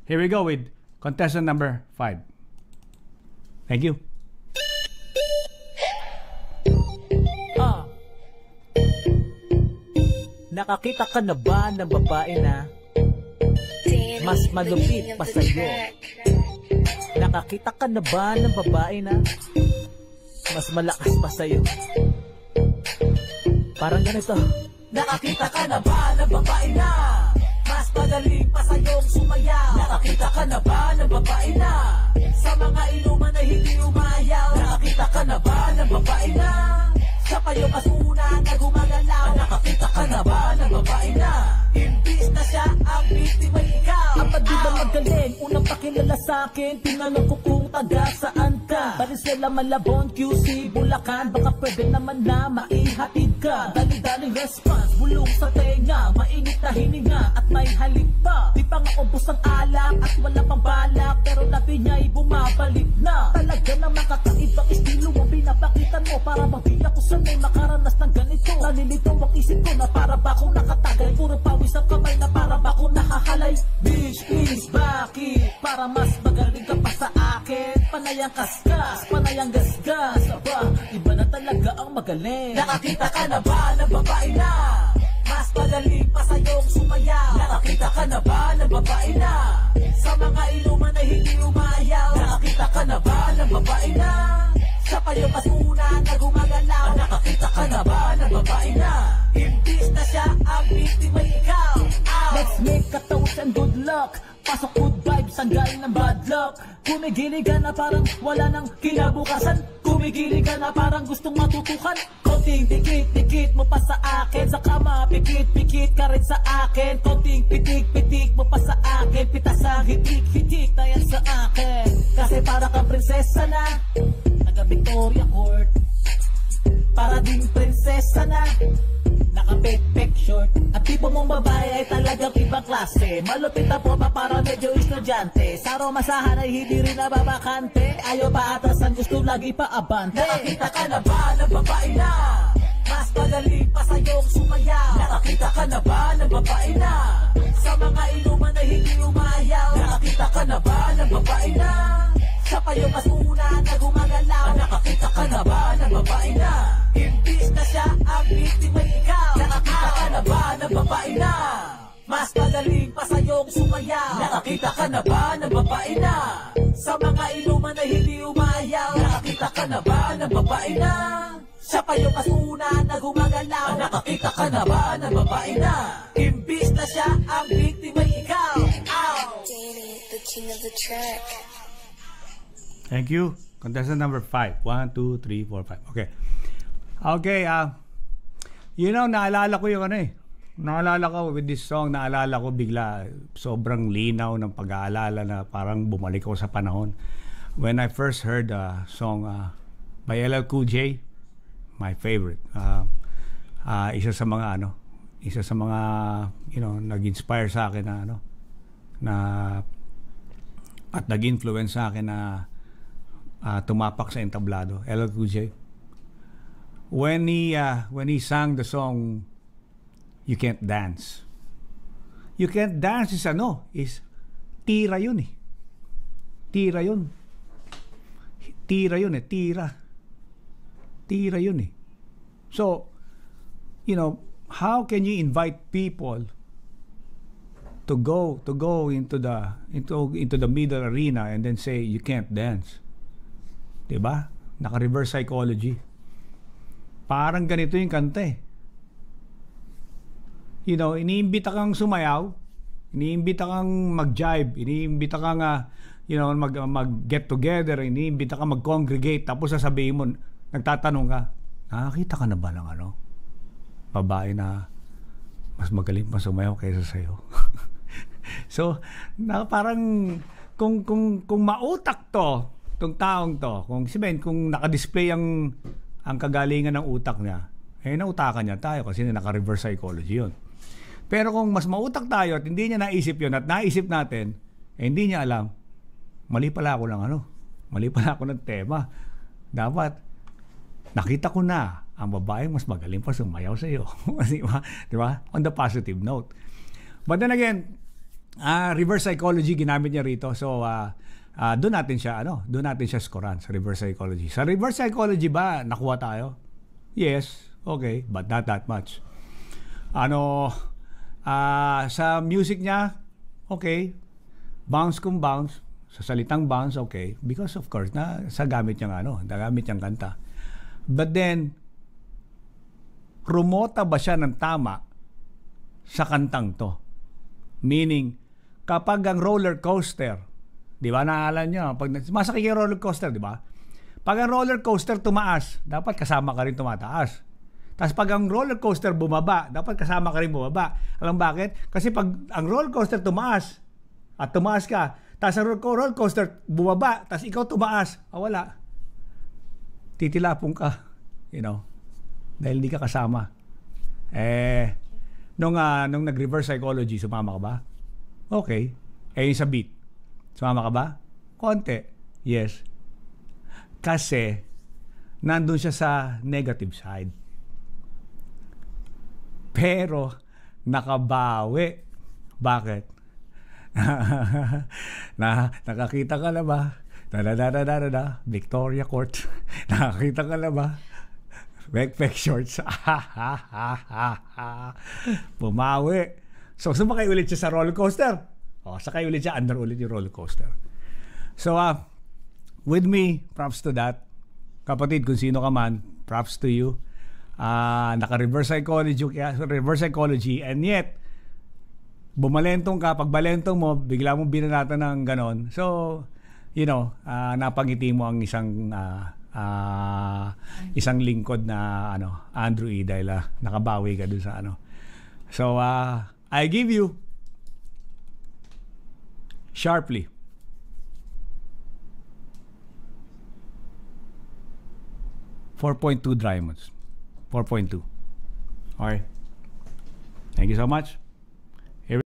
Here we go with contestant number 5. Thank you. Nakakita ka na ba ng babae na mas malupit pa sa'yo? Nakakita ka na ba ng babae na mas malakas pa sa'yo? Parang ganito. Nakakita ka na ba ng babae na mas magaling pa sa'yong sumayaw? Nakakita ka na ba ng babae na sa mga inuman na hindi umayaw? Nakakita ka na ba ng babae na siya pa yung mas una na gumagalaw? Nakakita ka na ba ng babae na imbis na siya ang biktima ikaw? Ang di ba magaling? Unang pakilala sa'kin, tinanong ko kung taga saan ka. Valenzuela, Malabon, QC, Bulacan, baka pwede naman na maihatid ka. Dali-daling response, bulong sa tenga, mainit na hininga at may halik pa. Di pa nga ubos ang alak at wala pang balak, pero labi niya'y bumabalik na. Talaga naman kakaibang estilo ang pinapakita mo, para mabiyak ko sanay makaranas ng ganito. Nalilito ang isip ko na para ba akong nakatagay, puro pawis ang kamay na para ba akong nakahalay. Bitch, please, bakit? Para mas magaling ka pa sa akin. Panayang kaskas, panayang gasgas. Aba, iba na talaga ang magaling. Nakakita ka na ba ng babae na mas magaling pa sa'yong sumayaw? Nakakita ka na ba ng babae na sa mga inuman na hindi umayaw? Nakakita ka na ba ng babae na siya pa yung mas una na gumagalaw? Nakakita ka na ba ng babae na imbis na siya ang biktima ikaw? Let's make a toast and good luck. Pasok good vibes, tanggal ng bad luck. Kumigilig ka na parang wala nang kinabukasan. Kumigilig ka na parang gustong matutukan. Konting dikit-dikit mo pa sa akin. Sa kama, pikit-pikit ka rin sa akin. Konting pitik-pitik mo pa sa akin. Pitas ang hitik-hitik na yan sa akin. Kasi para kang prinsesa na taga Victoria Court. Para ding prinsesa na naka-backpack short. At tipo mong babae ay talagang ibang klase. Malupit na forma para medyo estudyante. Sa romasahan ay hindi rin nababakante. Ayaw pa atrasan, gusto lagi pa abante. Nakakita ka na ba ng babae na mas magaling pa sa'yong sumayaw? Nakakita ka na ba ng babae na sa mga inuman na hindi umayaw? Nakakita ka na ba ng babae na siya pa yung mas una na gumagalaw? Nakakita ka na ba ng babae na imbis na siya ang biktima ikaw? Nakakita ka na ba ng babae na mas magaling pa sa'yong sumayaw? Nakakita ka na ba ng babae na sa mga inuman na hindi umayaw? Nakakita ka na ba ng babae na siya pa yung mas una na gumagalaw? Nakakita ka na ba ng babae na imbis na siya ang biktima ikaw? Danny, the king of the track. Thank you. Contestant number 5. 1, 2, 3, 4, 5. Okay. Okay, naalala ko yung naalala ko with this song, naalala ko bigla, sobrang linaw ng pag-aalala na parang bumalik ako sa panahon. When I first heard the song by LL Cool J, my favorite. Isa sa mga nag-inspire sa akin at nag-influence sa akin na tumapak sa entablado, LL Cool J. When he sang the song You Can't Dance. You Can't Dance is tira yun eh. Tira yun. Tira yun eh. Tira yun eh. So, how can you invite people to go into the middle arena and then say you can't dance? 'Di ba? Naka-reverse psychology. Parang ganito yung kanta eh. Iniimbita kang sumayaw, iniimbita kang mag-jive, iniimbita kang mag-get together, iniimbita kang mag-congregate, tapos sasabihin mo, nagtatanong ka, nakakita ka na ba ng babae na mas magaling pa sumayaw kaysa sa'yo? So, parang kung mautak tong taong to, kung naka-display ang kagalingan ng utak niya, nautakan niya tayo kasi naka-reverse psychology yun. Pero kung mas mautak tayo at hindi niya naisip yun at naisip natin, hindi niya alam, mali pala ako ng tema. Dapat, nakita ko na ang babaeng mas magaling pa sumayaw sa iyo. Di ba? On the positive note. But then again, reverse psychology ginamit niya rito. So doon natin siya scorean sa reverse psychology. Sa reverse psychology ba nakuha tayo? Yes, okay, but not that much. Sa music niya, okay, bounce kung bounce, sa salitang bounce, okay, because of course sa gamit niyang kanta. But then rumota ba siya ng tama sa kantang to? Meaning, kapag ang roller coaster, di ba, naalala nyo, pag masakay yung roller coaster, di ba? Pag ang roller coaster tumaas, dapat kasama ka rin tumataas. Tapos pag ang roller coaster bumaba, dapat kasama ka rin bumaba. Alam bakit? Kasi pag ang roller coaster tumaas, at tumaas ka, tapos ang roller coaster bumaba, tapos ikaw tumaas, wala. Titilapong ka, dahil di ka kasama. Nung nag-reverse psychology, sumama ka ba? Okay. Yung sa beat, sumama ka ba? Konti. Yes. Kasi, nandun siya sa negative side. Pero, nakabawi. Bakit? Nakakita ka na ba? Victoria Court. Nakakita ka na ba? Backpack shorts. Bumawi. So, sumakay ulit siya sa roller coaster. Sakay ulit siya, under ulit yung roller coaster. So, with me, props to that. Kapatid, kung sino ka man, props to you. Naka-reverse psychology, and yet, bumalentong ka, pag balentong mo, bigla mong binanatan ng ganon. So, napangiti mo ang isang lingkod na Andrew E. dahil nakabawi ka dun sa So, I give you sharply 4.2 diamonds. 4.2. Okay. Thank you so much.